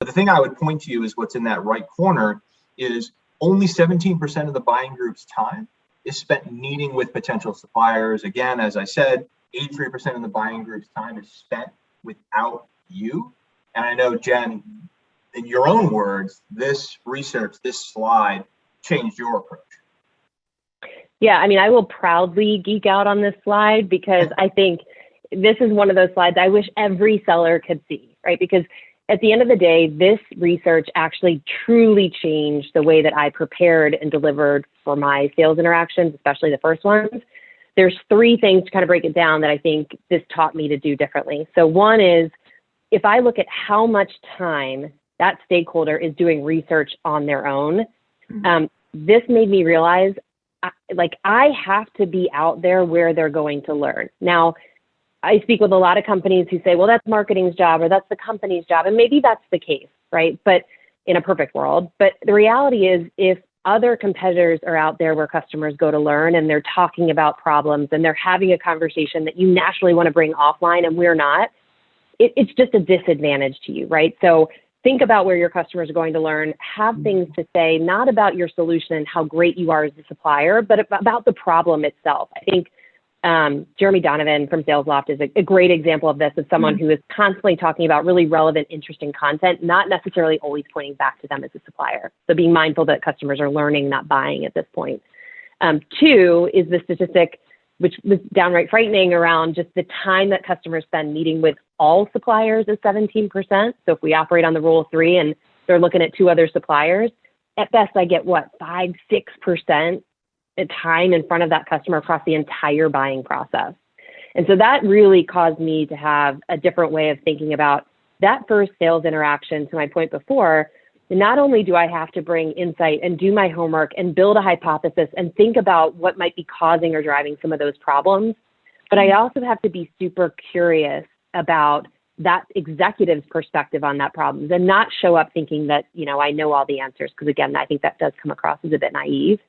But the thing I would point to you is what's in that right corner is only 17% of the buying group's time is spent meeting with potential suppliers. Again, as I said, 83% of the buying group's time is spent without you. And I know, Jen, in your own words, this research, this slide changed your approach. Yeah, I mean, I will proudly geek out on this slide because I think this is one of those slides I wish every seller could see, right? Because at the end of the day, this research actually truly changed the way that I prepared and delivered for my sales interactions, especially the first ones. There's three things to kind of break it down that I think this taught me to do differently. So one is, if I look at how much time that stakeholder is doing research on their own, this made me realize, I have to be out there where they're going to learn. Now, I speak with a lot of companies who say, well, that's marketing's job or that's the company's job. And maybe that's the case, right? But in a perfect world. But the reality is, if other competitors are out there where customers go to learn and they're talking about problems and they're having a conversation that you naturally want to bring offline and we're not, it's just a disadvantage to you, right? So think about where your customers are going to learn, have things to say, not about your solution and how great you are as a supplier, but about the problem itself. I think Jeremy Donovan from SalesLoft is a great example of this, of someone who is constantly talking about really relevant, interesting content, not necessarily always pointing back to them as a supplier. So being mindful that customers are learning, not buying at this point. Two is the statistic, which was downright frightening, around just the time that customers spend meeting with all suppliers is 17%. So if we operate on the rule of three and they're looking at two other suppliers, at best I get 5-6% time in front of that customer across the entire buying process. And so that really caused me to have a different way of thinking about that first sales interaction. To my point before, not only do I have to bring insight and do my homework and build a hypothesis and think about what might be causing or driving some of those problems, but I also have to be super curious about that executive's perspective on that problem and not show up thinking that, I know all the answers. Because again, I think that does come across as a bit naive.